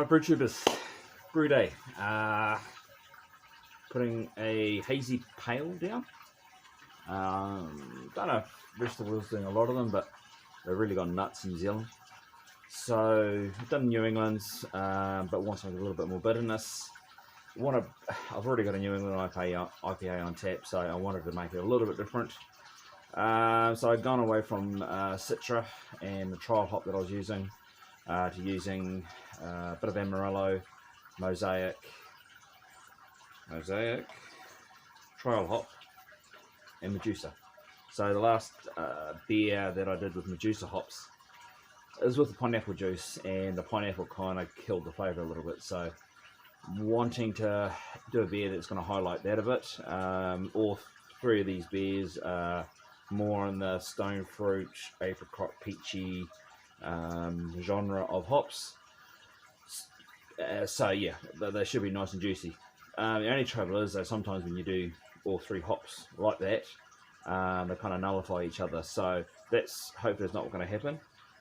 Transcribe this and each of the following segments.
Brew Tubers, brew day. Putting a hazy pale down. Don't know if rest of the world's doing a lot of them, but they've really gone nuts in New Zealand. So I've done New England's, but want something with a little bit more bitterness. I've already got a New England IPA on tap, so I wanted to make it a little bit different. So I'd gone away from Citra and the trial hop that I was using to using a bit of Amarillo, Mosaic, trial hop, and Medusa. So the last beer that I did with Medusa hops is with the pineapple juice, and the pineapple kind of killed the flavour a little bit. So wanting to do a beer that's going to highlight that a bit. All three of these beers are more in the stone fruit, apricot, peachy genre of hops. So yeah, they should be nice and juicy. The only trouble is that sometimes when you do all three hops like that, they kind of nullify each other. So that's hopefully it's not going to happen.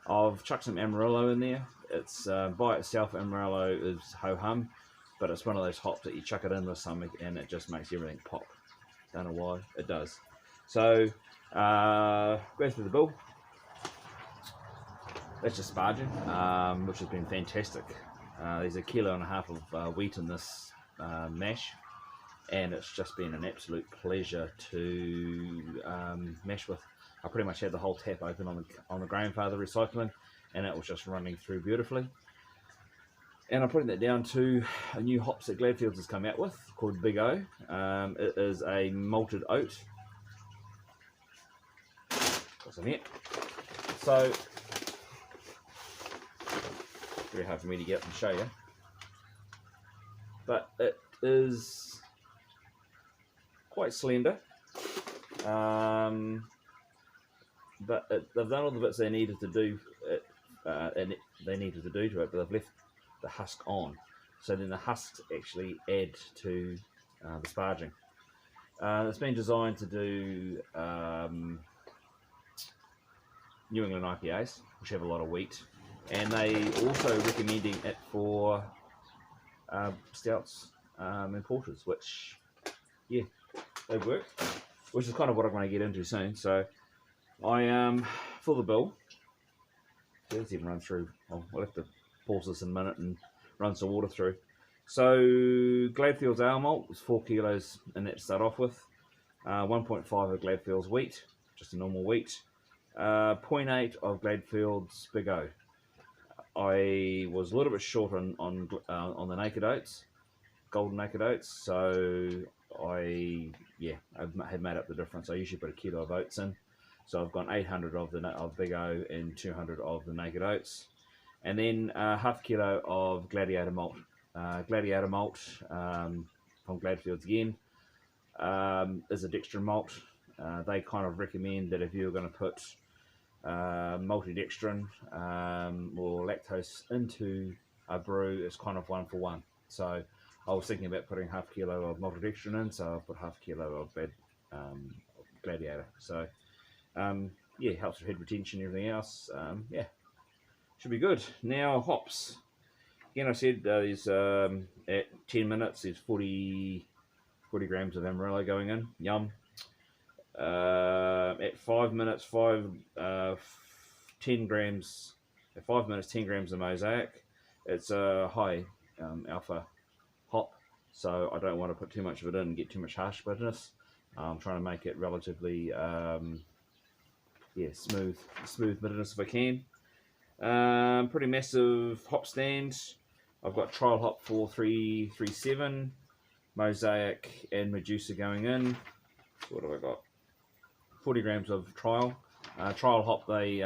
I've chucked some Amarillo in there. It's by itself, Amarillo is ho-hum, but it's one of those hops that you chuck it in with something and it just makes everything pop. Don't know why, it does. So go through the bill. That's just sparging, which has been fantastic. There's 1.5 kilos of wheat in this mash, and it's just been an absolute pleasure to mash with. I pretty much had the whole tap open on the grandfather recycling, and it was just running through beautifully. And I'm putting that down to a new hops that Gladfields has come out with called Big O. It is a malted oat. Got some here. So very hard for me to get up and show you, but it is quite slender. But they've done all the bits they needed to do to it, but they've left the husk on. So then the husks actually add to the sparging. It's been designed to do New England IPAs, which have a lot of wheat, and they also recommending it for stouts and porters, which yeah, they work, which is kind of what I'm going to get into soon. So I for the bill, let's even run through. We'll have to pause this in a minute and run some water through. So Gladfields ale malt is 4 kilos in that to start off with. 1.5 of Gladfields wheat, just a normal wheat. 0.8 of Gladfields Big O. I was a little bit short on the naked oats, golden naked oats, so I had made up the difference. I usually put 1 kilo of oats in, so I've gone 800 of Big O and 200 of the naked oats, and then 0.5 kilo of Gladiator malt. Gladiator malt from Gladfields again is a dextrin malt. They kind of recommend that if you're going to put multidextrin or lactose into a brew, it's kind of 1 for 1. So I was thinking about putting 0.5 kilo of multidextrin in, so I put 0.5 kilo of Gladiator. So yeah, helps with head retention and everything else. Yeah, should be good. Now hops. Again, I said there's at 10 minutes there's 40 grams of Amarillo going in. Yum. At 5 minutes, 10 grams. At 5 minutes, 10 grams of Mosaic. It's a high alpha hop, so I don't want to put too much of it in and get too much harsh bitterness. I'm trying to make it relatively smooth bitterness if I can. Pretty massive hop stand. I've got trial hop 4337, Mosaic and Medusa going in. So what have I got? 40 grams of trial. Trial hop, they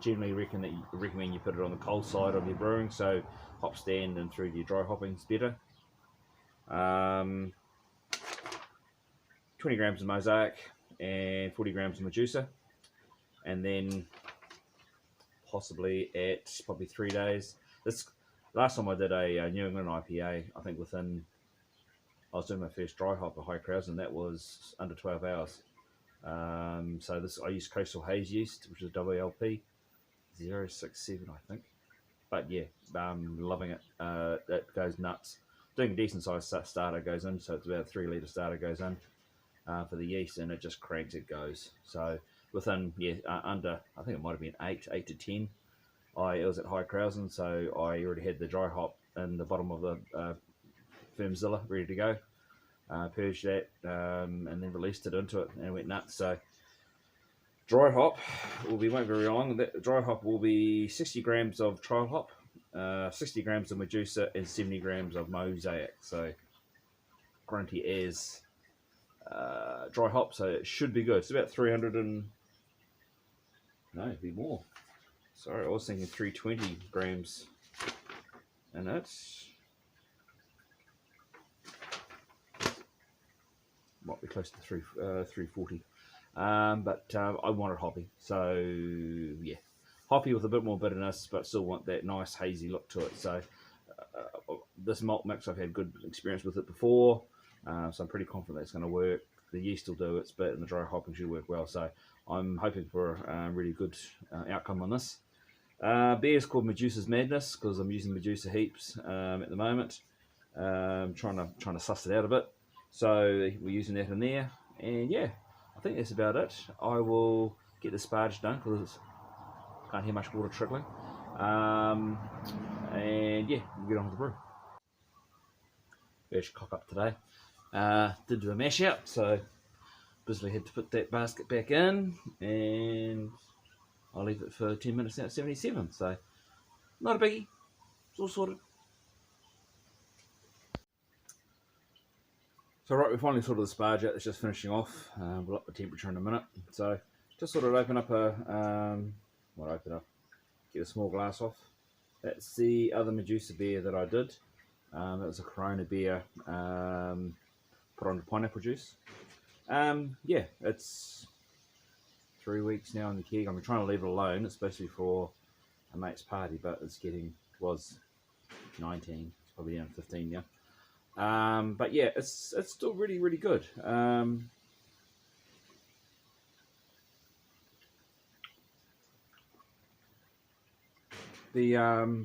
generally recommend you put it on the cold side of your brewing, so hop stand and through your dry hopping is better. 20 grams of Mosaic and 40 grams of Medusa, and then possibly at probably 3 days. This last time I did a New England IPA, I think I was doing my first dry hop at High Crows, and that was under 12 hours. So I used Coastal Haze yeast, which is WLP 067, I think. but yeah, loving it. It goes nuts. Doing a decent sized starter goes in, so it's about a 3 litre starter goes in for the yeast, and it just cranks, it goes. So within under, I think it might have been 8 to 10. It was at High Krausen, so I already had the dry hop in the bottom of the Firmzilla ready to go. Purged that and then released it into it, and it went nuts. So dry hop will be, won't very long. That dry hop will be 60 grams of trial hop, 60 grams of Medusa, and 70 grams of Mosaic. So grunty as dry hop, so it should be good. It's about 300 and no, it'd be more. Sorry, I was thinking 320 grams, and that's might be close to 340. But I wanted hoppy, so yeah, hoppy with a bit more bitterness, but still want that nice hazy look to it. So this malt mix, I've had good experience with it before, so I'm pretty confident it's going to work. The yeast will do its bit, and the dry hopping should work well. So I'm hoping for a really good outcome on this. Beer is called Medusa's Madness because I'm using Medusa heaps at the moment, trying to suss it out a bit. So we're using that in there, and yeah, I think that's about it. I will get the sparge done because I can't hear much water trickling. And yeah, we'll get on with the brew. First cock up today. Did do a mash out, so busily had to put that basket back in, and I'll leave it for 10 minutes now at 77. So not a biggie. It's all sorted. So right, we finally sorted the sparge out. It's just finishing off. We'll up the temperature in a minute. So just sort of open up get a small glass off. That's the other Medusa beer that I did. That was a Corona beer put onto pineapple juice. Yeah, it's 3 weeks now in the keg. I'm trying to leave it alone. It's supposed to be for a mate's party, but was 19. It's probably down to 15 now. But yeah, it's still really, really good. The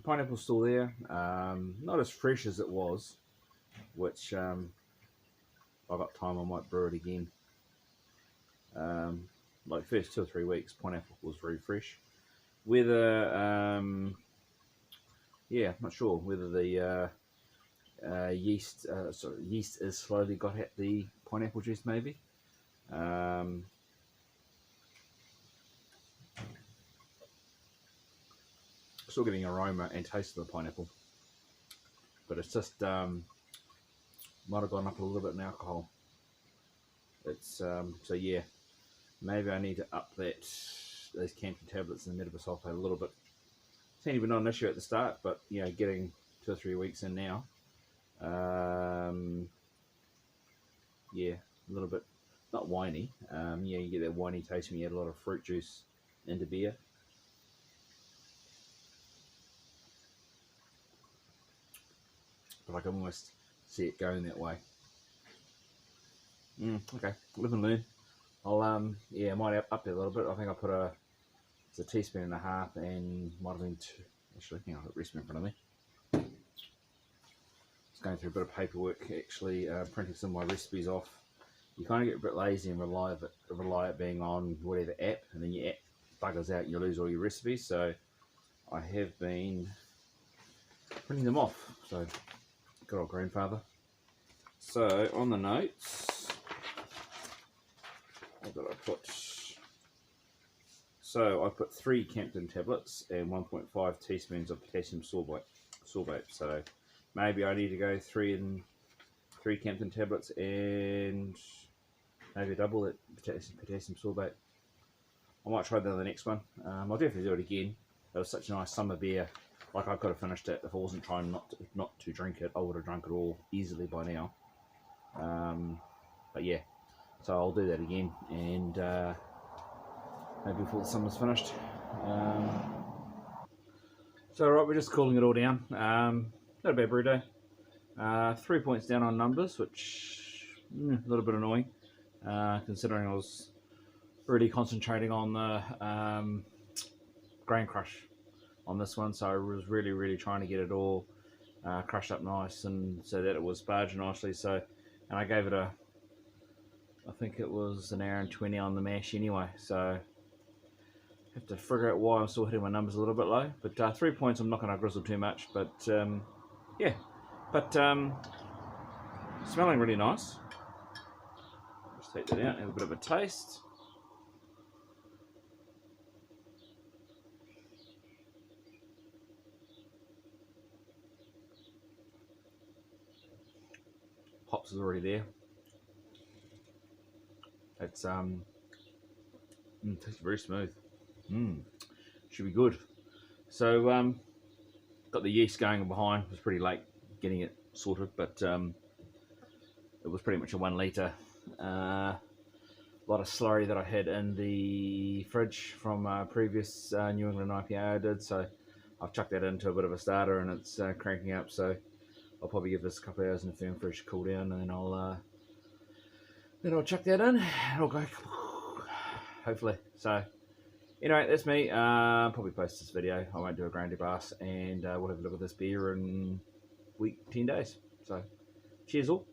pineapple's still there. Not as fresh as it was, which if I've got time, I might brew it again. Like first 2 or 3 weeks, pineapple was very fresh. Whether I'm not sure whether the yeast is slowly got at the pineapple juice, maybe. Still getting aroma and taste of the pineapple, but it's just might have gone up a little bit in alcohol. It's so yeah, maybe I need to up those Campton tablets and the metabosulfate a little bit. It's not even an issue at the start, but you know, getting 2 or 3 weeks in now, yeah, a little bit not whiny. Yeah, you get that whiny taste when you add a lot of fruit juice into beer. But I can almost see it going that way. Okay, live and learn. I'll I might up it a little bit. I think I put it's a teaspoon and a half, and might have been two. Actually, hang on, I've got a recipe in front of me. Just going through a bit of paperwork, actually printing some of my recipes off. You kind of get a bit lazy and rely it being on whatever app, and then your app buggers out and you lose all your recipes. So I have been printing them off. So good old grandfather. So on the notes, what did I put? So I put 3 Campton tablets and 1.5 teaspoons of potassium sorbate. So maybe I need to go 3 Campton tablets and maybe double that potassium sorbate. I might try that on the next one. I'll definitely do it again. It was such a nice summer beer. Like, I could have finished it if I wasn't trying not to drink it. I would have drunk it all easily by now. But yeah, so I'll do that again, and maybe before the summer's finished. So right, we're just cooling it all down. Not a bad brew day. 3 points down on numbers, which a little bit annoying, considering I was really concentrating on the grain crush. on this one, so I was really trying to get it all crushed up nice and so that it was sparged nicely. So, and I gave it I think it was an hour and 20 on the mash anyway, so have to figure out why I'm still hitting my numbers a little bit low. But 3 points, I'm not going to grizzle too much, but yeah, but smelling really nice. Let's take that out, have a bit of a taste. Hops is already there. It's tastes very smooth. Should be good. So got the yeast going behind. It was pretty late getting it sorted, but it was pretty much a 1 litre. A lot of slurry that I had in the fridge from a previous New England IPA I did, so I've chucked that into a bit of a starter and it's cranking up. So I'll probably give this a couple of hours in the firm fridge to cool down, and then I'll chuck that in. It'll go hopefully. So anyway, that's me. Probably post this video. I won't do a grande glass, and we'll have a look at this beer in week 10 days. So cheers all.